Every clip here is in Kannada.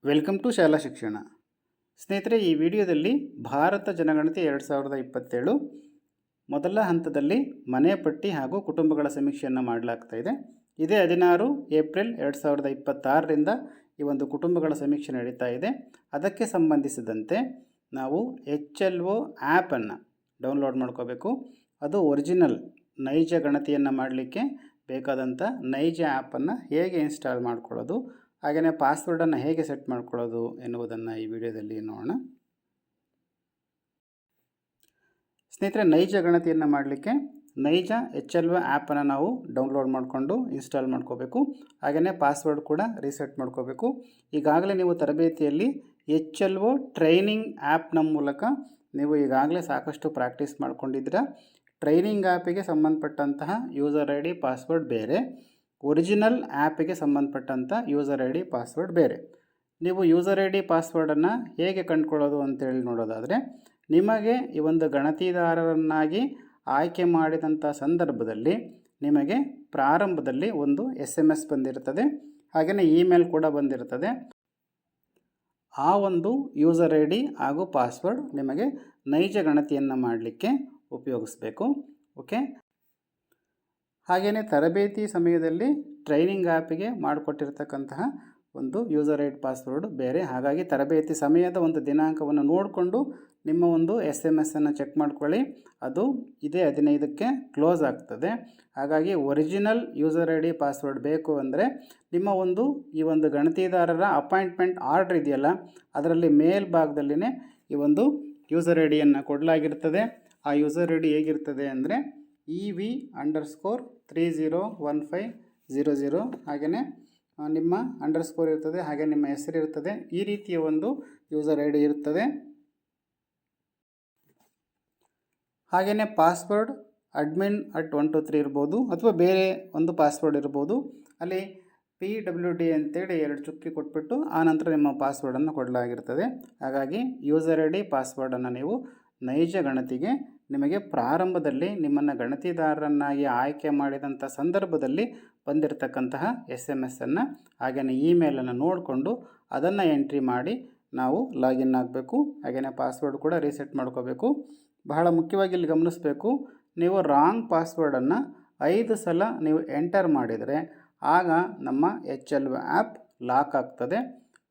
ವೆಲ್ಕಮ್ ಟು ಶಾಲಾ ಶಿಕ್ಷಣ. ಸ್ನೇಹಿತರೆ, ಈ ವಿಡಿಯೋದಲ್ಲಿ ಭಾರತ ಜನಗಣತಿ 2027 ಮೊದಲ ಹಂತದಲ್ಲಿ ಮನೆ ಪಟ್ಟಿ ಹಾಗೂ ಕುಟುಂಬಗಳ ಸಮೀಕ್ಷೆಯನ್ನು ಮಾಡಲಾಗ್ತಾ ಇದೆ. ಇದೇ 16 ಏಪ್ರಿಲ್ 2026ರಿಂದ ಈ ಒಂದು ಕುಟುಂಬಗಳ ಸಮೀಕ್ಷೆ ನಡೀತಾ ಇದೆ. ಅದಕ್ಕೆ ಸಂಬಂಧಿಸಿದಂತೆ ನಾವು HLO ಆ್ಯಪನ್ನು ಡೌನ್ಲೋಡ್ ಮಾಡ್ಕೋಬೇಕು. ಅದು ಒರಿಜಿನಲ್ ನೈಜ ಗಣತಿಯನ್ನು ಮಾಡಲಿಕ್ಕೆ ಬೇಕಾದಂಥ ನೈಜ ಆ್ಯಪನ್ನು ಹೇಗೆ ಇನ್ಸ್ಟಾಲ್ ಮಾಡ್ಕೊಳ್ಳೋದು, ಹಾಗೆಯೇ ಪಾಸ್ವರ್ಡನ್ನು ಹೇಗೆ ಸೆಟ್ ಮಾಡ್ಕೊಳ್ಳೋದು ಎನ್ನುವುದನ್ನು ಈ ವಿಡಿಯೋದಲ್ಲಿ ನೋಡೋಣ. ಸ್ನೇಹಿತರೆ, ನೈಜ ಗಣತಿಯನ್ನು ಮಾಡಲಿಕ್ಕೆ ನೈಜ HLO ಆ್ಯಪನ್ನು ನಾವು ಡೌನ್ಲೋಡ್ ಮಾಡಿಕೊಂಡು ಇನ್ಸ್ಟಾಲ್ ಮಾಡ್ಕೋಬೇಕು. ಹಾಗೆಯೇ ಪಾಸ್ವರ್ಡ್ ಕೂಡ ರೀಸೆಟ್ ಮಾಡ್ಕೋಬೇಕು. ಈಗಾಗಲೇ ನೀವು ತರಬೇತಿಯಲ್ಲಿ HLO ಟ್ರೈನಿಂಗ್ ಆ್ಯಪ್ನ ಮೂಲಕ ನೀವು ಈಗಾಗಲೇ ಸಾಕಷ್ಟು ಪ್ರಾಕ್ಟೀಸ್ ಮಾಡ್ಕೊಂಡಿದ್ದೀರ. ಟ್ರೈನಿಂಗ್ ಆ್ಯಪಿಗೆ ಸಂಬಂಧಪಟ್ಟಂತಹ ಯೂಸರ್ ID ಪಾಸ್ವರ್ಡ್ ಬೇರೆ, ಒರಿಜಿನಲ್ ಆ್ಯಪಿಗೆ ಸಂಬಂಧಪಟ್ಟಂಥ ಯೂಸರ್ ID ಪಾಸ್ವರ್ಡ್ ಬೇರೆ. ನೀವು ಯೂಸರ್ ID ಪಾಸ್ವರ್ಡನ್ನು ಹೇಗೆ ಕಂಡುಕೊಳ್ಳೋದು ಅಂತೇಳಿ ನೋಡೋದಾದರೆ, ನಿಮಗೆ ಈ ಒಂದು ಗಣತಿದಾರರನ್ನಾಗಿ ಆಯ್ಕೆ ಮಾಡಿದಂಥ ಸಂದರ್ಭದಲ್ಲಿ ನಿಮಗೆ ಪ್ರಾರಂಭದಲ್ಲಿ ಒಂದು SMS ಬಂದಿರ್ತದೆ, ಹಾಗೆಯೇ ಇಮೇಲ್ ಕೂಡ ಬಂದಿರ್ತದೆ. ಆ ಒಂದು ಯೂಸರ್ ID ಹಾಗೂ ಪಾಸ್ವರ್ಡ್ ನಿಮಗೆ ನೈಜ ಗಣತಿಯನ್ನು ಮಾಡಲಿಕ್ಕೆ ಉಪಯೋಗಿಸಬೇಕು. ಓಕೆ. ಹಾಗೆಯೇ ತರಬೇತಿ ಸಮಯದಲ್ಲಿ ಟ್ರೈನಿಂಗ್ ಆ್ಯಪಿಗೆ ಮಾಡಿಕೊಟ್ಟಿರ್ತಕ್ಕಂತಹ ಒಂದು ಯೂಸರ್ ID ಪಾಸ್ವರ್ಡ್ ಬೇರೆ. ಹಾಗಾಗಿ ತರಬೇತಿ ಸಮಯದ ಒಂದು ದಿನಾಂಕವನ್ನು ನೋಡಿಕೊಂಡು ನಿಮ್ಮ ಒಂದು SMS ಚೆಕ್ ಮಾಡ್ಕೊಳ್ಳಿ. ಅದು ಇದೇ 15ಕ್ಕೆ ಕ್ಲೋಸ್ ಆಗ್ತದೆ. ಹಾಗಾಗಿ ಒರಿಜಿನಲ್ ಯೂಸರ್ ID ಪಾಸ್ವರ್ಡ್ ಬೇಕು ಅಂದರೆ ನಿಮ್ಮ ಈ ಒಂದು ಗಣತಿದಾರರ ಅಪಾಯಿಂಟ್ಮೆಂಟ್ ಆರ್ಡ್ರ್ ಇದೆಯಲ್ಲ, ಅದರಲ್ಲಿ ಮೇಲ್ಭಾಗದಲ್ಲಿನೇ ಈ ಒಂದು ಯೂಸರ್ IDಯನ್ನು ಕೊಡಲಾಗಿರ್ತದೆ. ಆ ಯೂಸರ್ ID ಹೇಗಿರ್ತದೆ ಅಂದರೆ EV_301500, ಹಾಗೆಯೇ ನಿಮ್ಮ ಅಂಡರ್ಸ್ಕೋರ್ ಇರ್ತದೆ, ಹಾಗೆ ನಿಮ್ಮ ಹೆಸರು ಇರ್ತದೆ. ಈ ರೀತಿಯ ಒಂದು ಯೂಸರ್ ID ಇರ್ತದೆ. ಹಾಗೆಯೇ ಪಾಸ್ವರ್ಡ್ admin@123 ಇರ್ಬೋದು, ಅಥವಾ ಬೇರೆ ಒಂದು ಪಾಸ್ವರ್ಡ್ ಇರ್ಬೋದು. ಅಲ್ಲಿ PWD ಅಂತೇಳಿ 2 ಚುಕ್ಕಿ ಕೊಟ್ಬಿಟ್ಟು ಆನಂತರ ನಿಮ್ಮ ಪಾಸ್ವರ್ಡನ್ನು ಕೊಡಲಾಗಿರ್ತದೆ. ಹಾಗಾಗಿ ಯೂಸರ್ ID ಪಾಸ್ವರ್ಡನ್ನು ನೀವು ನೈಜ ಗಣತಿಗೆ ನಿಮಗೆ ಪ್ರಾರಂಭದಲ್ಲಿ ನಿಮ್ಮನ್ನು ಗಣತಿದಾರರನ್ನಾಗಿ ಆಯ್ಕೆ ಮಾಡಿದಂಥ ಸಂದರ್ಭದಲ್ಲಿ ಬಂದಿರತಕ್ಕಂತಹ SMS ಹಾಗೆಯೇ ಇಮೇಲನ್ನು ನೋಡಿಕೊಂಡು ಅದನ್ನು ಎಂಟ್ರಿ ಮಾಡಿ ನಾವು ಲಾಗಿನ್ ಆಗಬೇಕು. ಹಾಗೆಯೇ ಪಾಸ್ವರ್ಡ್ ಕೂಡ ರೀಸೆಟ್ ಮಾಡ್ಕೋಬೇಕು. ಬಹಳ ಮುಖ್ಯವಾಗಿ ಇಲ್ಲಿ ಗಮನಿಸಬೇಕು, ನೀವು ರಾಂಗ್ ಪಾಸ್ವರ್ಡನ್ನು 5 ಸಲ ನೀವು ಎಂಟರ್ ಮಾಡಿದರೆ ಆಗ ನಮ್ಮ HLO ಆ್ಯಪ್ ಲಾಕ್ ಆಗ್ತದೆ.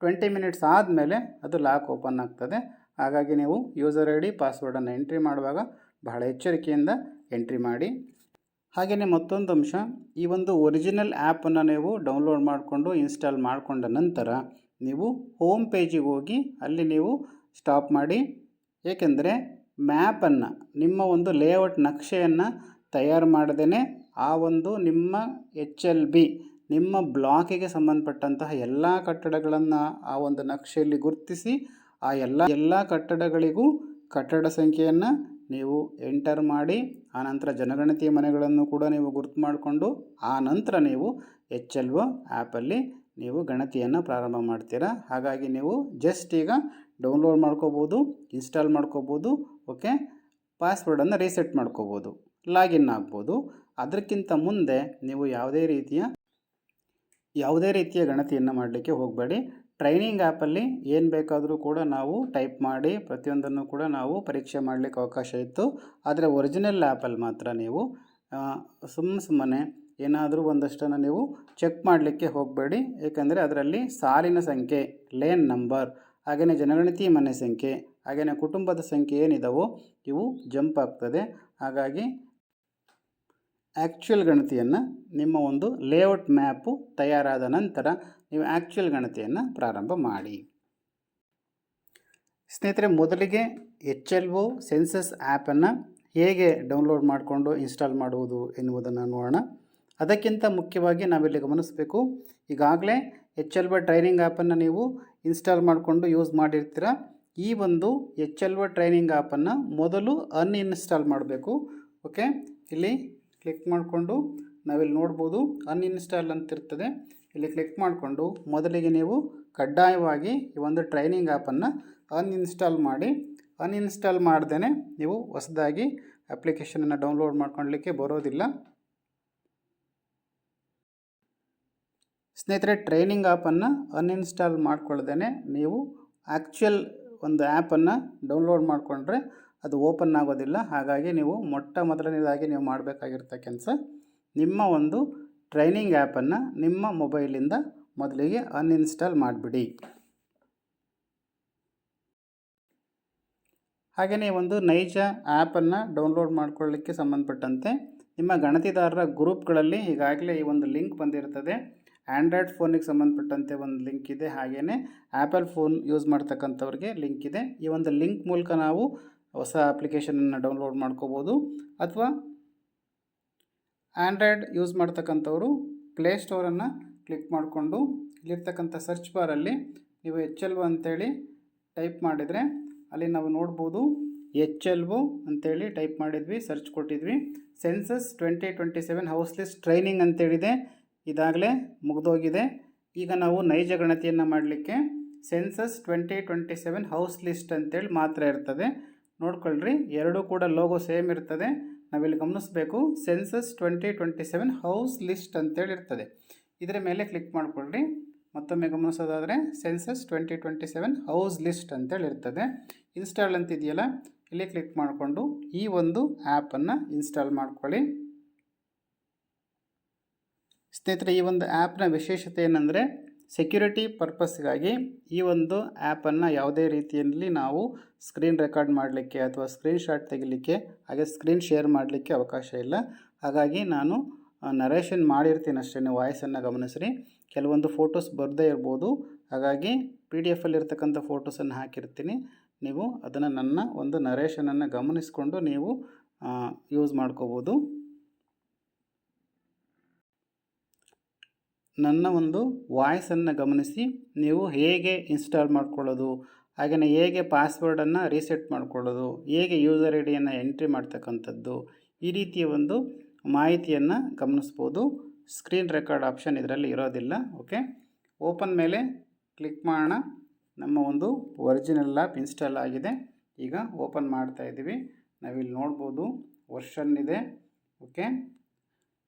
20 ಮಿನಿಟ್ಸ್ ಆದಮೇಲೆ ಅದು ಲಾಕ್ ಓಪನ್ ಆಗ್ತದೆ. ಹಾಗಾಗಿ ನೀವು ಯೂಸರ್ ID ಪಾಸ್ವರ್ಡನ್ನು ಎಂಟ್ರಿ ಮಾಡುವಾಗ ಬಹಳ ಎಚ್ಚರಿಕೆಯಿಂದ ಎಂಟ್ರಿ ಮಾಡಿ. ಹಾಗೆಯೇ ಮತ್ತೊಂದು ಅಂಶ, ಈ ಒಂದು ಒರಿಜಿನಲ್ ಆ್ಯಪನ್ನು ನೀವು ಡೌನ್ಲೋಡ್ ಮಾಡಿಕೊಂಡು ಇನ್ಸ್ಟಾಲ್ ಮಾಡಿಕೊಂಡ ನಂತರ ನೀವು ಹೋಮ್ ಪೇಜಿಗೆ ಹೋಗಿ ಅಲ್ಲಿ ನೀವು ಸ್ಟಾಪ್ ಮಾಡಿ. ಏಕೆಂದರೆ ಮ್ಯಾಪನ್ನು, ನಿಮ್ಮ ಒಂದು ಲೇಔಟ್ ನಕ್ಷೆಯನ್ನು ತಯಾರು ಮಾಡದೇ ಆ ಒಂದು ನಿಮ್ಮ HLB ನಿಮ್ಮ ಬ್ಲಾಕಿಗೆ ಸಂಬಂಧಪಟ್ಟಂತಹ ಎಲ್ಲ ಕಟ್ಟಡಗಳನ್ನು ಆ ಒಂದು ನಕ್ಷೆಯಲ್ಲಿ ಗುರುತಿಸಿ ಆ ಎಲ್ಲ ಕಟ್ಟಡಗಳಿಗೂ ಕಟ್ಟಡ ಸಂಖ್ಯೆಯನ್ನು ನೀವು ಎಂಟರ್ ಮಾಡಿ, ಆನಂತರ ಜನಗಣತಿಯ ಮನೆಗಳನ್ನು ಕೂಡ ನೀವು ಗುರುತು ಮಾಡಿಕೊಂಡು ಆ ನಂತರ ನೀವು HLO ಆ್ಯಪಲ್ಲಿ ನೀವು ಗಣತಿಯನ್ನು ಪ್ರಾರಂಭ ಮಾಡ್ತೀರಾ. ಹಾಗಾಗಿ ನೀವು ಜಸ್ಟ್ ಈಗ ಡೌನ್ಲೋಡ್ ಮಾಡ್ಕೋಬೋದು, ಇನ್ಸ್ಟಾಲ್ ಮಾಡ್ಕೋಬೋದು. ಓಕೆ. ಪಾಸ್ವರ್ಡನ್ನು ರೀಸೆಟ್ ಮಾಡ್ಕೋಬೋದು, ಲಾಗಿನ್ ಆಗ್ಬೋದು. ಅದಕ್ಕಿಂತ ಮುಂದೆ ನೀವು ಯಾವುದೇ ರೀತಿಯ ಗಣತಿಯನ್ನು ಮಾಡಲಿಕ್ಕೆ ಹೋಗಬೇಡಿ. ಟ್ರೈನಿಂಗ್ ಆ್ಯಪಲ್ಲಿ ಏನು ಬೇಕಾದರೂ ಕೂಡ ನಾವು ಟೈಪ್ ಮಾಡಿ ಪ್ರತಿಯೊಂದನ್ನು ಕೂಡ ನಾವು ಪರೀಕ್ಷೆ ಮಾಡಲಿಕ್ಕೆ ಅವಕಾಶ ಇತ್ತು. ಆದರೆ ಒರಿಜಿನಲ್ ಆ್ಯಪಲ್ಲಿ ಮಾತ್ರ ನೀವು ಸುಮ್ಮನೆ ಏನಾದರೂ ಒಂದಷ್ಟನ್ನು ನೀವು ಚೆಕ್ ಮಾಡಲಿಕ್ಕೆ ಹೋಗಬೇಡಿ. ಏಕೆಂದರೆ ಅದರಲ್ಲಿ ಸಾಲಿನ ಸಂಖ್ಯೆ, ಲೇನ್ ನಂಬರ್, ಹಾಗೆಯೇ ಜನಗಣತಿ ಮನೆ ಸಂಖ್ಯೆ, ಹಾಗೆಯೇ ಕುಟುಂಬದ ಸಂಖ್ಯೆ ಏನಿದಾವೋ ಇವು ಜಂಪ್ ಆಗ್ತದೆ. ಹಾಗಾಗಿ ಆ್ಯಕ್ಚುಯಲ್ ಗಣತಿಯನ್ನು ನಿಮ್ಮ ಒಂದು ಲೇಔಟ್ ಮ್ಯಾಪು ತಯಾರಾದ ನಂತರ ನೀವು ಆ್ಯಕ್ಚುಯಲ್ ಗಣತಿಯನ್ನು ಪ್ರಾರಂಭ ಮಾಡಿ. ಸ್ನೇಹಿತರೆ, ಮೊದಲಿಗೆ HLO ಸೆನ್ಸಸ್ ಆ್ಯಪನ್ನು ಹೇಗೆ ಡೌನ್ಲೋಡ್ ಮಾಡಿಕೊಂಡು ಇನ್ಸ್ಟಾಲ್ ಮಾಡುವುದು ಎನ್ನುವುದನ್ನು ನೋಡೋಣ. ಅದಕ್ಕಿಂತ ಮುಖ್ಯವಾಗಿ ನಾವಿಲ್ಲಿ ಗಮನಿಸಬೇಕು, ಈಗಾಗಲೇ HLO ಟ್ರೈನಿಂಗ್ ಆ್ಯಪನ್ನು ನೀವು ಇನ್ಸ್ಟಾಲ್ ಮಾಡಿಕೊಂಡು ಯೂಸ್ ಮಾಡಿರ್ತೀರ. ಈ ಒಂದು HLO ಟ್ರೈನಿಂಗ್ ಆ್ಯಪನ್ನು ಮೊದಲು ಅನ್ಇನ್ಸ್ಟಾಲ್ ಮಾಡಬೇಕು. ಓಕೆ. ಇಲ್ಲಿ ಕ್ಲಿಕ್ ಮಾಡಿಕೊಂಡು ನಾವಿಲ್ಲಿ ನೋಡ್ಬೋದು ಅನ್ಇನ್ಸ್ಟಾಲ್ ಅಂತಿರ್ತದೆ. ಇಲ್ಲಿ ಕ್ಲಿಕ್ ಮಾಡಿಕೊಂಡು ಮೊದಲಿಗೆ ನೀವು ಕಡ್ಡಾಯವಾಗಿ ಈ ಒಂದು ಟ್ರೈನಿಂಗ್ ಆ್ಯಪನ್ನು ಅನ್ಇನ್ಸ್ಟಾಲ್ ಮಾಡಿ. ಅನ್ಇನ್ಸ್ಟಾಲ್ ಮಾಡ್ದೇ ನೀವು ಹೊಸದಾಗಿ ಅಪ್ಲಿಕೇಶನನ್ನು ಡೌನ್ಲೋಡ್ ಮಾಡ್ಕೊಳ್ಳಲಿಕ್ಕೆ ಬರೋದಿಲ್ಲ. ಸ್ನೇಹಿತರೆ, ಟ್ರೈನಿಂಗ್ ಆ್ಯಪನ್ನು ಅನ್ಇನ್ಸ್ಟಾಲ್ ಮಾಡ್ಕೊಳ್ದೇ ನೀವು ಆ್ಯಕ್ಚುಯಲ್ ಒಂದು ಆ್ಯಪನ್ನು ಡೌನ್ಲೋಡ್ ಮಾಡಿಕೊಂಡ್ರೆ ಅದು ಓಪನ್ ಆಗೋದಿಲ್ಲ. ಹಾಗಾಗಿ ನೀವು ಮೊದಲನೇದಾಗಿ ನೀವು ಮಾಡಬೇಕಾಗಿರ್ತ ಕೆಲಸ, ನಿಮ್ಮ ಒಂದು ಟ್ರೈನಿಂಗ್ ಆ್ಯಪನ್ನು ನಿಮ್ಮ ಮೊಬೈಲಿಂದ ಮೊದಲಿಗೆ ಅನ್ಇನ್ಸ್ಟಾಲ್ ಮಾಡಿಬಿಡಿ. ಹಾಗೆಯೇ ಒಂದು ನೈಜ ಆ್ಯಪನ್ನು ಡೌನ್ಲೋಡ್ ಮಾಡ್ಕೊಳ್ಳಿಕ್ಕೆ ಸಂಬಂಧಪಟ್ಟಂತೆ ನಿಮ್ಮ ಗಣತಿದಾರರ ಗ್ರೂಪ್ಗಳಲ್ಲಿ ಈಗಾಗಲೇ ಈ ಒಂದು ಲಿಂಕ್ ಬಂದಿರ್ತದೆ. ಆ್ಯಂಡ್ರಾಯ್ಡ್ ಫೋನಿಗೆ ಸಂಬಂಧಪಟ್ಟಂತೆ ಒಂದು ಲಿಂಕ್ ಇದೆ, ಹಾಗೆಯೇ ಆ್ಯಪಲ್ ಫೋನ್ ಯೂಸ್ ಮಾಡ್ತಕ್ಕಂಥವ್ರಿಗೆ ಲಿಂಕ್ ಇದೆ. ಈ ಒಂದು ಲಿಂಕ್ ಮೂಲಕ ನಾವು ಹೊಸ ಅಪ್ಲಿಕೇಶನನ್ನು ಡೌನ್ಲೋಡ್ ಮಾಡ್ಕೋಬೋದು. ಅಥವಾ ಆ್ಯಂಡ್ರಾಯ್ಡ್ ಯೂಸ್ ಮಾಡ್ತಕ್ಕಂಥವರು ಪ್ಲೇಸ್ಟೋರನ್ನು ಕ್ಲಿಕ್ ಮಾಡಿಕೊಂಡು ಇಲ್ಲಿರ್ತಕ್ಕಂಥ ಸರ್ಚ್ ಬಾರಲ್ಲಿ ನೀವು HLO ಅಂತೇಳಿ ಟೈಪ್ ಮಾಡಿದರೆ ಅಲ್ಲಿ ನಾವು ನೋಡ್ಬೋದು. HLO ಅಂತೇಳಿ ಟೈಪ್ ಮಾಡಿದ್ವಿ, ಸರ್ಚ್ ಕೊಟ್ಟಿದ್ವಿ. ಸೆನ್ಸಸ್ 2027 ಹೌಸ್ ಲಿಸ್ಟ್ ಟ್ರೈನಿಂಗ್ ಅಂತೇಳಿದೆ, ಇದಾಗಲೇ ಮುಗಿದೋಗಿದೆ. ಈಗ ನಾವು ನೈಜ ಗಣತಿಯನ್ನು ಮಾಡಲಿಕ್ಕೆ ಸೆನ್ಸಸ್ 2027 ಹೌಸ್ ಲಿಸ್ಟ್ ಅಂತೇಳಿ ಮಾತ್ರ ಇರ್ತದೆ. ನೋಡ್ಕೊಳ್ರಿ, ಎರಡೂ ಕೂಡ ಲೋಗೋ ಸೇಮ್ ಇರ್ತದೆ. ನಾವಿಲ್ಲಿ ಗಮನಿಸಬೇಕು, ಸೆನ್ಸಸ್ 2027 ಹೌಸ್ ಲಿಸ್ಟ್ ಅಂತೇಳಿ ಇರ್ತದೆ. ಇದರ ಮೇಲೆ ಕ್ಲಿಕ್ ಮಾಡಿಕೊಳ್ಳ್ರಿ. ಮತ್ತೊಮ್ಮೆ ಗಮನಿಸೋದಾದರೆ ಸೆನ್ಸಸ್ 2027 ಹೌಸ್ ಲಿಸ್ಟ್ ಅಂತೇಳಿ ಇರ್ತದೆ. ಇನ್ಸ್ಟಾಲ್ ಅಂತಿದೆಯಲ್ಲ, ಇಲ್ಲಿ ಕ್ಲಿಕ್ ಮಾಡಿಕೊಂಡು ಈ ಒಂದು ಆ್ಯಪನ್ನು ಇನ್ಸ್ಟಾಲ್ ಮಾಡ್ಕೊಳ್ಳಿ. ಸ್ನೇಹಿತರೆ, ಈ ಒಂದು ಆ್ಯಪ್ನ ವಿಶೇಷತೆ ಏನಂದರೆ, ಸೆಕ್ಯೂರಿಟಿ ಪರ್ಪಸ್ಗಾಗಿ ಈ ಒಂದು ಆ್ಯಪನ್ನು ಯಾವುದೇ ರೀತಿಯಲ್ಲಿ ನಾವು ಸ್ಕ್ರೀನ್ ರೆಕಾರ್ಡ್ ಮಾಡಲಿಕ್ಕೆ ಅಥವಾ ಸ್ಕ್ರೀನ್ ಶಾಟ್ ತೆಗಿಲಿಕ್ಕೆ, ಹಾಗೆ ಸ್ಕ್ರೀನ್ ಶೇರ್ ಮಾಡಲಿಕ್ಕೆ ಅವಕಾಶ ಇಲ್ಲ. ಹಾಗಾಗಿ ನಾನು ನರೇಷನ್ ಮಾಡಿರ್ತೀನಿ ಅಷ್ಟೇ, ವಾಯ್ಸನ್ನು ಗಮನಿಸ್ರಿ. ಕೆಲವೊಂದು ಫೋಟೋಸ್ ಬರದೇ ಇರ್ಬೋದು, ಹಾಗಾಗಿ PDF ಇರ್ತಕ್ಕಂಥ ಫೋಟೋಸನ್ನು ಹಾಕಿರ್ತೀನಿ. ನೀವು ಅದನ್ನು ನನ್ನ ಒಂದು ನರೇಷನನ್ನು ಗಮನಿಸಿಕೊಂಡು ನೀವು ಯೂಸ್ ಮಾಡ್ಕೋಬೋದು. ನನ್ನ ಒಂದು ವಾಯ್ಸನ್ನು ಗಮನಿಸಿ ನೀವು ಹೇಗೆ ಇನ್ಸ್ಟಾಲ್ ಮಾಡ್ಕೊಳ್ಳೋದು, ಹಾಗೆಯೇ ಹೇಗೆ ಪಾಸ್ವರ್ಡನ್ನು ರೀಸೆಟ್ ಮಾಡ್ಕೊಳ್ಳೋದು, ಹೇಗೆ ಯೂಸರ್ ಐಡಿಯನ್ನು ಎಂಟ್ರಿ ಮಾಡ್ತಕ್ಕಂಥದ್ದು, ಈ ರೀತಿಯ ಒಂದು ಮಾಹಿತಿಯನ್ನು ಗಮನಿಸ್ಬೋದು. ಸ್ಕ್ರೀನ್ ರೆಕಾರ್ಡ್ ಆಪ್ಷನ್ ಇದರಲ್ಲಿ ಇರೋದಿಲ್ಲ. ಓಕೆ, ಓಪನ್ ಮೇಲೆ ಕ್ಲಿಕ್ ಮಾಡೋಣ. ನಮ್ಮ ಒಂದು ಒರಿಜಿನಲ್ ಆ್ಯಪ್ ಇನ್ಸ್ಟಾಲ್ ಆಗಿದೆ. ಈಗ ಓಪನ್ ಮಾಡ್ತಾ ಇದ್ದೀವಿ. ನಾವಿಲ್ಲಿ ನೋಡ್ಬೋದು ವರ್ಷನ್ ಇದೆ. ಓಕೆ,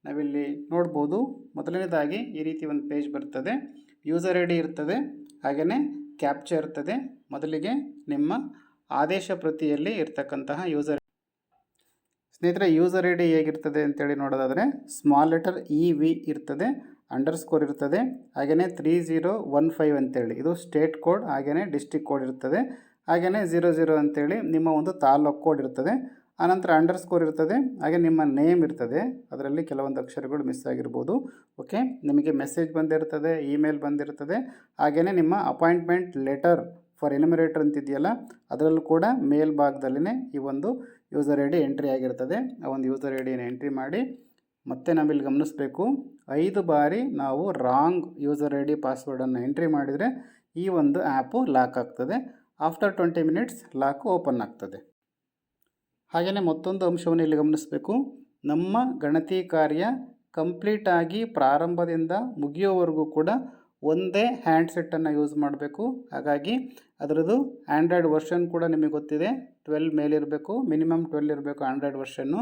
ನಾವಿಲ್ಲಿ ನೋಡ್ಬೋದು ಮೊದಲನೇದಾಗಿ ಈ ರೀತಿ ಒಂದು ಪೇಜ್ ಬರ್ತದೆ. ಯೂಸರ್ ಐಡಿ ಇರ್ತದೆ, ಹಾಗೆಯೇ ಕ್ಯಾಪ್ಚಾ ಇರ್ತದೆ. ಮೊದಲಿಗೆ ನಿಮ್ಮ ಆದೇಶ ಪ್ರತಿಯಲ್ಲಿ ಇರ್ತಕ್ಕಂತಹ ಯೂಸರ್. ಸ್ನೇಹಿತರೆ, ಯೂಸರ್ ಐಡಿ ಹೇಗಿರ್ತದೆ ಅಂತೇಳಿ ನೋಡೋದಾದರೆ ಸ್ಮಾಲ್ ಲೆಟರ್ EV ಇರ್ತದೆ, ಅಂಡರ್ಸ್ಕೋರ್ ಇರ್ತದೆ, ಹಾಗೆಯೇ 3015 ಅಂತೇಳಿ ಇದು ಸ್ಟೇಟ್ ಕೋಡ್, ಹಾಗೆಯೇ ಡಿಸ್ಟ್ರಿಕ್ಟ್ ಕೋಡ್ ಇರ್ತದೆ, ಹಾಗೆಯೇ 00 ಅಂತೇಳಿ ನಿಮ್ಮ ಒಂದು ತಾಲೂಕು ಕೋಡ್ ಇರ್ತದೆ. ಆನಂತರ ಅಂಡರ್ಸ್ಕೋರ್ ಇರ್ತದೆ, ಹಾಗೆ ನಿಮ್ಮ ನೇಮ್ ಇರ್ತದೆ. ಅದರಲ್ಲಿ ಕೆಲವೊಂದು ಅಕ್ಷರಗಳು ಮಿಸ್ ಆಗಿರ್ಬೋದು. ಓಕೆ, ನಿಮಗೆ ಮೆಸೇಜ್ ಬಂದಿರ್ತದೆ, ಇಮೇಲ್ ಬಂದಿರ್ತದೆ, ಹಾಗೆಯೇ ನಿಮ್ಮ ಅಪಾಯಿಂಟ್ಮೆಂಟ್ ಲೆಟರ್ ಫಾರ್ ಎನ್ಯುಮರೇಟರ್ ಅಂತಿದೆಯಲ್ಲ, ಅದರಲ್ಲೂ ಕೂಡ ಮೇಲ್ಭಾಗದಲ್ಲೇ ಈ ಒಂದು ಯೂಸರ್ ಐಡಿ ಎಂಟ್ರಿ ಆಗಿರ್ತದೆ. ಆ ಒಂದು ಯೂಸರ್ ಐಡಿಯನ್ನು ಎಂಟ್ರಿ ಮಾಡಿ ಮತ್ತೆ ನಾವಿಲ್ಲಿ ಗಮನಿಸಬೇಕು, 5 ಬಾರಿ ನಾವು ರಾಂಗ್ ಯೂಸರ್ ಐಡಿ ಪಾಸ್ವರ್ಡನ್ನು ಎಂಟ್ರಿ ಮಾಡಿದರೆ ಈ ಒಂದು ಆ್ಯಪು ಲಾಕ್ ಆಗ್ತದೆ. ಆಫ್ಟರ್ 20 ಮಿನಿಟ್ಸ್ ಲಾಕ್ ಓಪನ್ ಆಗ್ತದೆ. ಹಾಗೆಯೇ ಮತ್ತೊಂದು ಅಂಶವನ್ನು ಇಲ್ಲಿ ಗಮನಿಸಬೇಕು, ನಮ್ಮ ಗಣತಿ ಕಾರ್ಯ ಕಂಪ್ಲೀಟಾಗಿ ಪ್ರಾರಂಭದಿಂದ ಮುಗಿಯೋವರೆಗೂ ಕೂಡ ಒಂದೇ ಹ್ಯಾಂಡ್ಸೆಟ್ಟನ್ನು ಯೂಸ್ ಮಾಡಬೇಕು. ಹಾಗಾಗಿ ಅದರದ್ದು ಆ್ಯಂಡ್ರಾಯ್ಡ್ ವರ್ಷನ್ ಕೂಡ ನಿಮಗೆ ಗೊತ್ತಿದೆ, 12 ಮೇಲಿರಬೇಕು, ಮಿನಿಮಮ್ 12 ಇರಬೇಕು ಆ್ಯಂಡ್ರಾಯ್ಡ್ ವರ್ಷನ್ನು.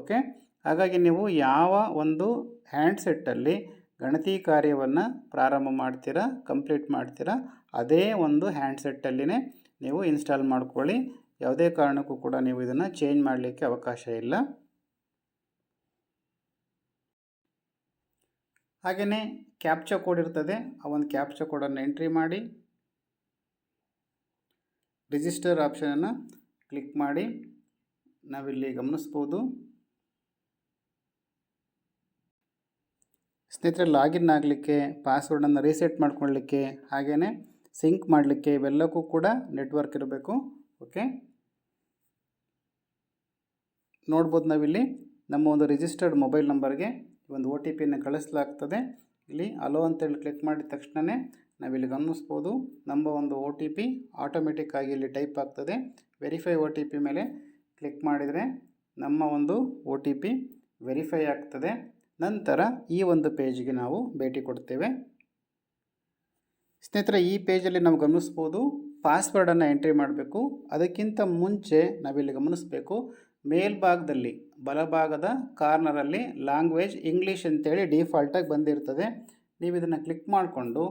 ಓಕೆ, ಹಾಗಾಗಿ ನೀವು ಯಾವ ಒಂದು ಹ್ಯಾಂಡ್ಸೆಟ್ಟಲ್ಲಿ ಗಣತಿ ಕಾರ್ಯವನ್ನು ಪ್ರಾರಂಭ ಮಾಡ್ತೀರಾ, ಕಂಪ್ಲೀಟ್ ಮಾಡ್ತೀರಾ, ಅದೇ ಒಂದು ಹ್ಯಾಂಡ್ಸೆಟ್ಟಲ್ಲಿನೇ ನೀವು ಇನ್ಸ್ಟಾಲ್ ಮಾಡ್ಕೊಳ್ಳಿ. ಯಾವುದೇ ಕಾರಣಕ್ಕೂ ಕೂಡ ನೀವು ಇದನ್ನು ಚೇಂಜ್ ಮಾಡಲಿಕ್ಕೆ ಅವಕಾಶ ಇಲ್ಲ. ಹಾಗೆಯೇ ಕ್ಯಾಪ್ಚಾ ಕೋಡ್ ಇರ್ತದೆ, ಆ ಒಂದು ಕ್ಯಾಪ್ಚಾ ಕೋಡನ್ನು ಎಂಟ್ರಿ ಮಾಡಿ ರಿಜಿಸ್ಟರ್ ಆಪ್ಷನನ್ನು ಕ್ಲಿಕ್ ಮಾಡಿ. ನಾವಿಲ್ಲಿ ಗಮನಿಸ್ಬೋದು ಸ್ನೇಹಿತರೆ, ಲಾಗಿನ್ ಆಗಲಿಕ್ಕೆ, ಪಾಸ್ವರ್ಡನ್ನು ರೀಸೆಟ್ ಮಾಡ್ಕೊಳ್ಳಲಿಕ್ಕೆ, ಹಾಗೆಯೇ ಸಿಂಕ್ ಮಾಡಲಿಕ್ಕೆ ಇವೆಲ್ಲಕ್ಕೂ ಕೂಡ ನೆಟ್ವರ್ಕ್ ಇರಬೇಕು. ಓಕೆ, ನೋಡ್ಬೋದು ನಾವಿಲ್ಲಿ ನಮ್ಮ ಒಂದು ರಿಜಿಸ್ಟರ್ಡ್ ಮೊಬೈಲ್ ನಂಬರ್ಗೆ ಒಂದು OTPಯನ್ನು ಕಳಿಸಲಾಗ್ತದೆ. ಇಲ್ಲಿ ಅಲೋ ಅಂತೇಳಿ ಕ್ಲಿಕ್ ಮಾಡಿದ ತಕ್ಷಣವೇ ನಾವಿಲ್ಲಿ ಗಮನಿಸ್ಬೋದು ನಮ್ಮ ಒಂದು OTP ಆಟೋಮೆಟಿಕ್ ಆಗಿ ಇಲ್ಲಿ ಟೈಪ್ ಆಗ್ತದೆ. ವೆರಿಫೈ OTP ಮೇಲೆ ಕ್ಲಿಕ್ ಮಾಡಿದರೆ ನಮ್ಮ ಒಂದು OTP ವೆರಿಫೈ ಆಗ್ತದೆ. ನಂತರ ಈ ಒಂದು ಪೇಜ್ಗೆ ನಾವು ಭೇಟಿ ಕೊಡ್ತೇವೆ. ಸ್ನೇಹಿತರೆ, ಈ ಪೇಜಲ್ಲಿ ನಾವು ಗಮನಿಸ್ಬೋದು ಪಾಸ್ವರ್ಡನ್ನು ಎಂಟ್ರಿ ಮಾಡಬೇಕು. ಅದಕ್ಕಿಂತ ಮುಂಚೆ ನಾವಿಲ್ಲಿ ಗಮನಿಸಬೇಕು, ಮೇಲ್ಭಾಗದಲ್ಲಿ ಬಲಭಾಗದ ಕಾರ್ನರಲ್ಲಿ ಲ್ಯಾಂಗ್ವೇಜ್ ಇಂಗ್ಲೀಷ್ ಅಂತೇಳಿ ಡಿಫಾಲ್ಟಾಗಿ ಬಂದಿರ್ತದೆ. ನೀವು ಇದನ್ನು ಕ್ಲಿಕ್ ಮಾಡಿಕೊಂಡು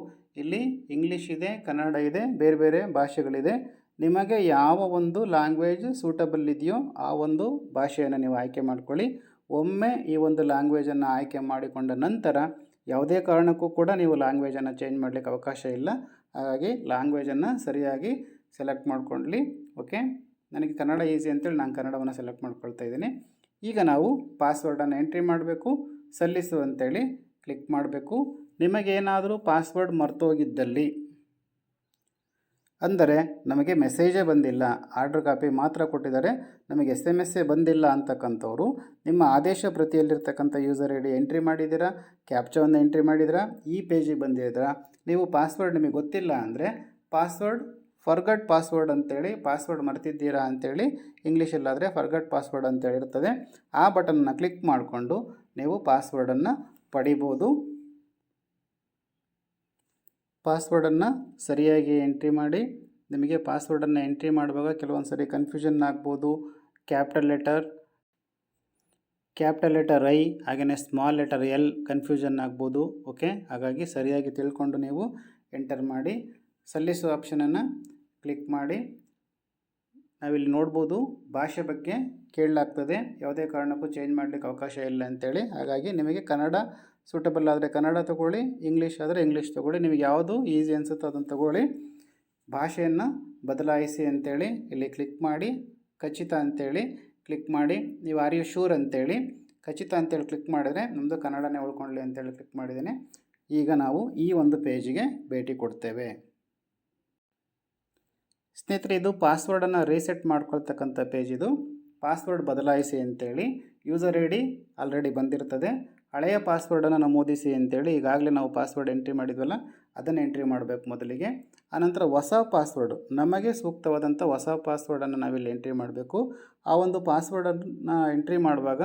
ಇಲ್ಲಿ ಇಂಗ್ಲೀಷ್ ಇದೆ, ಕನ್ನಡ ಇದೆ, ಬೇರೆ ಬೇರೆ ಭಾಷೆಗಳಿದೆ. ನಿಮಗೆ ಯಾವ ಒಂದು ಲ್ಯಾಂಗ್ವೇಜ್ ಸೂಟಬಲ್ ಇದೆಯೋ ಆ ಒಂದು ಭಾಷೆಯನ್ನು ನೀವು ಆಯ್ಕೆ ಮಾಡ್ಕೊಳ್ಳಿ. ಒಮ್ಮೆ ಈ ಒಂದು ಲ್ಯಾಂಗ್ವೇಜನ್ನು ಆಯ್ಕೆ ಮಾಡಿಕೊಂಡ ನಂತರ ಯಾವುದೇ ಕಾರಣಕ್ಕೂ ಕೂಡ ನೀವು ಲ್ಯಾಂಗ್ವೇಜನ್ನು ಚೇಂಜ್ ಮಾಡಲಿಕ್ಕೆ ಅವಕಾಶ ಇಲ್ಲ. ಹಾಗಾಗಿ ಲ್ಯಾಂಗ್ವೇಜನ್ನು ಸರಿಯಾಗಿ ಸೆಲೆಕ್ಟ್ ಮಾಡ್ಕೊಳ್ಳಿ. ಓಕೆ, ನನಗೆ ಕನ್ನಡ ಈಸಿ ಅಂತೇಳಿ ನಾನು ಕನ್ನಡವನ್ನು ಸೆಲೆಕ್ಟ್ ಮಾಡ್ಕೊಳ್ತಾ ಇದ್ದೀನಿ. ಈಗ ನಾವು ಪಾಸ್ವರ್ಡನ್ನು ಎಂಟ್ರಿ ಮಾಡಬೇಕು. ಸಲ್ಲಿಸು ಅಂತೇಳಿ ಕ್ಲಿಕ್ ಮಾಡಬೇಕು. ನಿಮಗೇನಾದರೂ ಪಾಸ್ವರ್ಡ್ ಮರ್ತೋಗಿದ್ದಲ್ಲಿ, ಅಂದರೆ ನಮಗೆ ಮೆಸೇಜೇ ಬಂದಿಲ್ಲ, ಆರ್ಡ್ರ್ ಕಾಪಿ ಮಾತ್ರ ಕೊಟ್ಟಿದ್ದಾರೆ, ನಮಗೆ SMS ಬಂದಿಲ್ಲ ಅಂತಕ್ಕಂಥವ್ರು ನಿಮ್ಮ ಆದೇಶ ಪ್ರತಿಯಲ್ಲಿರ್ತಕ್ಕಂಥ ಯೂಸರ್ ಐ ಡಿ ಎಂಟ್ರಿ ಮಾಡಿದ್ದೀರಾ, ಕ್ಯಾಪ್ಚಾವನ್ನು ಎಂಟ್ರಿ ಮಾಡಿದ್ದೀರಾ, ಈ ಪೇಜಿಗೆ ಬಂದಿದ್ದೀರಾ, ನೀವು ಪಾಸ್ವರ್ಡ್ ನಿಮಗೆ ಗೊತ್ತಿಲ್ಲ ಅಂದರೆ ಫರ್ಗಟ್ ಪಾಸ್ವರ್ಡ್ ಅಂತೇಳಿ, ಪಾಸ್ವರ್ಡ್ ಮರ್ತಿದ್ದೀರಾ ಅಂತೇಳಿ ಇಂಗ್ಲೀಷಲ್ಲಾದರೆ ಫರ್ಗಟ್ ಪಾಸ್ವರ್ಡ್ ಅಂತೇಳಿ ಇರ್ತದೆ. ಆ ಬಟನ್ನ ಕ್ಲಿಕ್ ಮಾಡಿಕೊಂಡು ನೀವು ಪಾಸ್ವರ್ಡನ್ನು ಪಡಿಬೋದು. ಪಾಸ್ವರ್ಡನ್ನು ಸರಿಯಾಗಿ ಎಂಟ್ರಿ ಮಾಡಿ. ನಿಮಗೆ ಪಾಸ್ವರ್ಡನ್ನು ಎಂಟ್ರಿ ಮಾಡುವಾಗ ಕೆಲವೊಂದು ಸರಿ ಕನ್ಫ್ಯೂಷನ್ ಆಗ್ಬೋದು. ಕ್ಯಾಪಿಟಲ್ ಲೆಟರ್ I ಹಾಗೆಯೇ ಸ್ಮಾಲ್ ಲೆಟರ್ L ಕನ್ಫ್ಯೂಷನ್ ಆಗ್ಬೋದು. ಓಕೆ, ಹಾಗಾಗಿ ಸರಿಯಾಗಿ ತಿಳ್ಕೊಂಡು ನೀವು ಎಂಟರ್ ಮಾಡಿ. ಸಲ್ಲಿಸೋ ಆಪ್ಷನನ್ನು ಕ್ಲಿಕ್ ಮಾಡಿ. ನಾವಿಲ್ಲಿ ನೋಡ್ಬೋದು ಭಾಷೆ ಬಗ್ಗೆ ಕೇಳಲಾಗ್ತದೆ, ಯಾವುದೇ ಕಾರಣಕ್ಕೂ ಚೇಂಜ್ ಮಾಡಲಿಕ್ಕೆ ಅವಕಾಶ ಇಲ್ಲ ಅಂತೇಳಿ. ಹಾಗಾಗಿ ನಿಮಗೆ ಕನ್ನಡ ಸೂಟಬಲ್ ಆದರೆ ಕನ್ನಡ ತೊಗೊಳ್ಳಿ, ಇಂಗ್ಲೀಷ್ ಆದರೆ ಇಂಗ್ಲೀಷ್ ತೊಗೊಳ್ಳಿ, ನಿಮಗೆ ಯಾವುದು ಈಸಿ ಅನಿಸುತ್ತೋ ಅದನ್ನು ತೊಗೊಳ್ಳಿ. ಭಾಷೆಯನ್ನು ಬದಲಾಯಿಸಿ ಅಂತೇಳಿ ಇಲ್ಲಿ ಕ್ಲಿಕ್ ಮಾಡಿ. ಖಚಿತ ಅಂತೇಳಿ ಕ್ಲಿಕ್ ಮಾಡಿ. ನೀವು ಆರ್ ಯು ಶೂರ್ ಅಂತೇಳಿ ಖಚಿತ ಅಂತೇಳಿ ಕ್ಲಿಕ್ ಮಾಡಿದರೆ ನಮ್ಮದು ಕನ್ನಡನೇ ಉಳ್ಕೊಳ್ಳಿ ಅಂತೇಳಿ ಕ್ಲಿಕ್ ಮಾಡಿದ್ದೇನೆ. ಈಗ ನಾವು ಈ ಒಂದು ಪೇಜಿಗೆ ಭೇಟಿ ಕೊಡ್ತೇವೆ. ಸ್ನೇಹಿತರೆ, ಇದು ಪಾಸ್ವರ್ಡನ್ನು ರೀಸೆಟ್ ಮಾಡ್ಕೊಳ್ತಕ್ಕಂಥ ಪೇಜ್. ಇದು ಪಾಸ್ವರ್ಡ್ ಬದಲಾಯಿಸಿ ಅಂತೇಳಿ ಯೂಸರ್ ಐ ಡಿ ಆಲ್ರೆಡಿ ಬಂದಿರ್ತದೆ. ಹಳೆಯ ಪಾಸ್ವರ್ಡನ್ನು ನಮೂದಿಸಿ ಅಂತೇಳಿ ಈಗಾಗಲೇ ನಾವು ಪಾಸ್ವರ್ಡ್ ಎಂಟ್ರಿ ಮಾಡಿದ್ವಲ್ಲ ಅದನ್ನು ಎಂಟ್ರಿ ಮಾಡಬೇಕು ಮೊದಲಿಗೆ. ಆನಂತರ ಹೊಸ ಪಾಸ್ವರ್ಡು, ನಮಗೆ ಸೂಕ್ತವಾದಂಥ ಹೊಸ ಪಾಸ್ವರ್ಡನ್ನು ನಾವಿಲ್ಲಿ ಎಂಟ್ರಿ ಮಾಡಬೇಕು. ಆ ಒಂದು ಪಾಸ್ವರ್ಡನ್ನು ಎಂಟ್ರಿ ಮಾಡುವಾಗ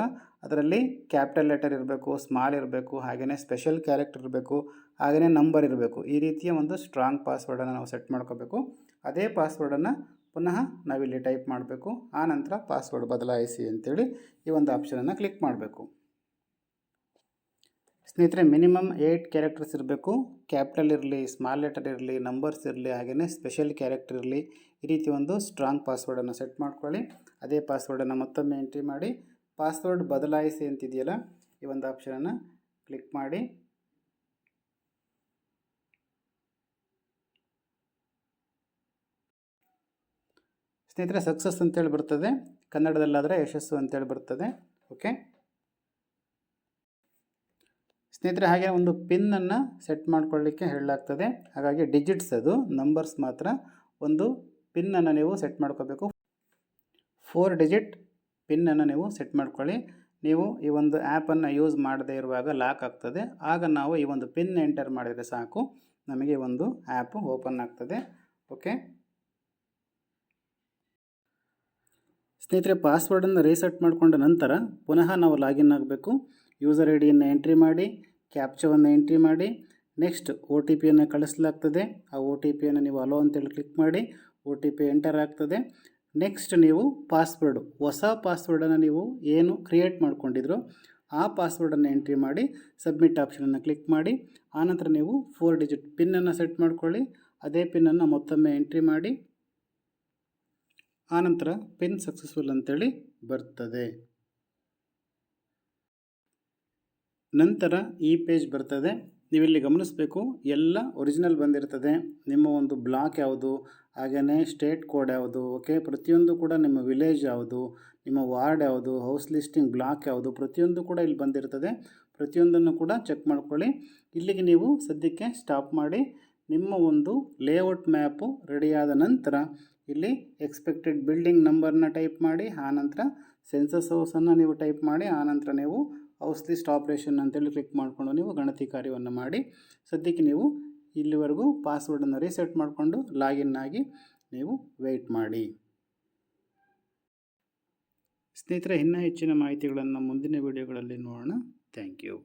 ಅದರಲ್ಲಿ ಕ್ಯಾಪಿಟಲ್ ಲೆಟರ್ ಇರಬೇಕು, ಸ್ಮಾಲ್ ಇರಬೇಕು, ಹಾಗೆಯೇ ಸ್ಪೆಷಲ್ ಕ್ಯಾರೆಕ್ಟರ್ ಇರಬೇಕು, ಹಾಗೆಯೇ ನಂಬರ್ ಇರಬೇಕು. ಈ ರೀತಿಯ ಒಂದು ಸ್ಟ್ರಾಂಗ್ ಪಾಸ್ವರ್ಡನ್ನು ನಾವು ಸೆಟ್ ಮಾಡ್ಕೋಬೇಕು. ಅದೇ ಪಾಸ್ವರ್ಡನ್ನು ಪುನಃ ನಾವಿಲ್ಲಿ ಟೈಪ್ ಮಾಡಬೇಕು. ಆನಂತರ ಪಾಸ್ವರ್ಡ್ ಬದಲಾಯಿಸಿ ಅಂತೇಳಿ ಈ ಒಂದು ಆಪ್ಷನನ್ನು ಕ್ಲಿಕ್ ಮಾಡಬೇಕು. ಸ್ನೇಹಿತರೆ, ಮಿನಿಮಮ್ 8 ಕ್ಯಾರೆಕ್ಟರ್ಸ್ ಇರಬೇಕು. ಕ್ಯಾಪಿಟಲ್ ಇರಲಿ, ಸ್ಮಾಲ್ ಲೆಟರ್ ಇರಲಿ, ನಂಬರ್ಸ್ ಇರಲಿ, ಹಾಗೆಯೇ ಸ್ಪೆಷಲ್ ಕ್ಯಾರೆಕ್ಟರ್ ಇರಲಿ. ಈ ರೀತಿ ಒಂದು ಸ್ಟ್ರಾಂಗ್ ಪಾಸ್ವರ್ಡನ್ನು ಸೆಟ್ ಮಾಡ್ಕೊಳ್ಳಿ. ಅದೇ ಪಾಸ್ವರ್ಡನ್ನು ಮತ್ತೊಮ್ಮೆ ಎಂಟ್ರಿ ಮಾಡಿ. ಪಾಸ್ವರ್ಡ್ ಬದಲಾಯಿಸಿ ಅಂತಿದೆಯಲ್ಲ ಈ ಒಂದು ಆಪ್ಷನನ್ನು ಕ್ಲಿಕ್ ಮಾಡಿ. ಸ್ನೇಹಿತರೆ, ಸಕ್ಸಸ್ ಅಂತೇಳಿ ಬರ್ತದೆ, ಕನ್ನಡದಲ್ಲಾದರೆ ಯಶಸ್ಸು ಅಂತೇಳಿ ಬರ್ತದೆ. ಓಕೆ ಸ್ನೇಹಿತರೆ, ಹಾಗೆ ಒಂದು ಪಿನ್ನನ್ನು ಸೆಟ್ ಮಾಡ್ಕೊಳ್ಳಿಕ್ಕೆ ಹೇಳಲಾಗ್ತದೆ. ಹಾಗಾಗಿ ಡಿಜಿಟ್ಸ್, ಅದು ನಂಬರ್ಸ್ ಮಾತ್ರ. ಒಂದು ಪಿನ್ನನ್ನು ನೀವು ಸೆಟ್ ಮಾಡ್ಕೋಬೇಕು. 4 ಡಿಜಿಟ್ ಪಿನ್ನನ್ನು ನೀವು ಸೆಟ್ ಮಾಡ್ಕೊಳ್ಳಿ. ನೀವು ಈ ಒಂದು ಆ್ಯಪನ್ನು ಯೂಸ್ ಮಾಡದೇ ಇರುವಾಗ ಲಾಕ್ ಆಗ್ತದೆ. ಆಗ ನಾವು ಈ ಒಂದು ಪಿನ್ ಎಂಟರ್ ಮಾಡಿದರೆ ಸಾಕು, ನಮಗೆ ಒಂದು ಆ್ಯಪ್ ಓಪನ್ ಆಗ್ತದೆ. ಓಕೆ ಸ್ನೇಹಿತರೆ, ಪಾಸ್ವರ್ಡನ್ನು ರೀಸೆಟ್ ಮಾಡಿಕೊಂಡ ನಂತರ ಪುನಃ ನಾವು ಲಾಗಿನ್ ಆಗಬೇಕು. ಯೂಸರ್ ಐ ಡಿಯನ್ನು ಎಂಟ್ರಿ ಮಾಡಿ, ಕ್ಯಾಪ್ಚಾವನ್ನು ಎಂಟ್ರಿ ಮಾಡಿ. Next OTP ಕಳಿಸಲಾಗ್ತದೆ. ಆ OTPಯನ್ನು ನೀವು ಅಲೋ ಅಂತೇಳಿ ಕ್ಲಿಕ್ ಮಾಡಿ. OTP ಎಂಟರ್ ಆಗ್ತದೆ. ನೆಕ್ಸ್ಟ್ ನೀವು ಹೊಸ ಪಾಸ್ವರ್ಡನ್ನು ನೀವು ಏನು ಕ್ರಿಯೇಟ್ ಮಾಡ್ಕೊಂಡಿದ್ರೋ ಆ ಪಾಸ್ವರ್ಡನ್ನು ಎಂಟ್ರಿ ಮಾಡಿ ಸಬ್ಮಿಟ್ ಆಪ್ಷನನ್ನು ಕ್ಲಿಕ್ ಮಾಡಿ. ಆನಂತರ ನೀವು 4 ಡಿಜಿಟ್ ಪಿನ್ನನ್ನು ಸೆಟ್ ಮಾಡ್ಕೊಳ್ಳಿ. ಅದೇ ಪಿನ್ನನ್ನು ಮತ್ತೊಮ್ಮೆ ಎಂಟ್ರಿ ಮಾಡಿ. ಆನಂತರ ಪಿನ್ ಸಕ್ಸಸ್ಫುಲ್ ಅಂತೇಳಿ ಬರ್ತದೆ. ನಂತರ ಈ ಪೇಜ್ ಬರ್ತದೆ. ನೀವಿಲ್ಲಿ ಗಮನಿಸಬೇಕು, ಎಲ್ಲ ಒರಿಜಿನಲ್ ಬಂದಿರ್ತದೆ. ನಿಮ್ಮ ಒಂದು ಬ್ಲಾಕ್ ಯಾವುದು, ಹಾಗೆಯೇ ಸ್ಟೇಟ್ ಕೋಡ್ ಯಾವುದು, ಓಕೆ, ಪ್ರತಿಯೊಂದು ಕೂಡ ನಿಮ್ಮ ವಿಲೇಜ್ ಯಾವುದು, ನಿಮ್ಮ ವಾರ್ಡ್ ಯಾವುದು, ಹೌಸ್ ಲಿಸ್ಟಿಂಗ್ ಬ್ಲಾಕ್ ಯಾವುದು, ಪ್ರತಿಯೊಂದು ಕೂಡ ಇಲ್ಲಿ ಬಂದಿರ್ತದೆ. ಪ್ರತಿಯೊಂದನ್ನು ಕೂಡ ಚೆಕ್ ಮಾಡ್ಕೊಳ್ಳಿ. ಇಲ್ಲಿಗೆ ನೀವು ಸದ್ಯಕ್ಕೆ ಸ್ಟಾಪ್ ಮಾಡಿ. ನಿಮ್ಮ ಒಂದು ಲೇಔಟ್ ಮ್ಯಾಪು ರೆಡಿಯಾದ ನಂತರ ಇಲ್ಲಿ ಎಕ್ಸ್ಪೆಕ್ಟೆಡ್ ಬಿಲ್ಡಿಂಗ್ ನಂಬರ್ನ ಟೈಪ್ ಮಾಡಿ. ಆನಂತರ ಸೆನ್ಸಸ್ ಹೌಸನ್ನು ನೀವು ಟೈಪ್ ಮಾಡಿ. ಆನಂತರ ನೀವು ಹೌಸ್ ಲಿಸ್ಟ್ ಆಪ್ರೇಷನ್ ಅಂತೇಳಿ ಕ್ಲಿಕ್ ಮಾಡಿಕೊಂಡು ನೀವು ಗಣತಿ ಕಾರ್ಯವನ್ನು ಮಾಡಿ. ಸದ್ಯಕ್ಕೆ ನೀವು ಇಲ್ಲಿವರೆಗೂ ಪಾಸ್ವರ್ಡನ್ನು ರೀಸೆಟ್ ಮಾಡಿಕೊಂಡು ಲಾಗಿನ್ ಆಗಿ ನೀವು ವೆಯ್ಟ್ ಮಾಡಿ. ಸ್ನೇಹಿತರೆ, ಇನ್ನೂ ಹೆಚ್ಚಿನ ಮಾಹಿತಿಗಳನ್ನು ಮುಂದಿನ ವಿಡಿಯೋಗಳಲ್ಲಿ ನೋಡೋಣ. Thank you.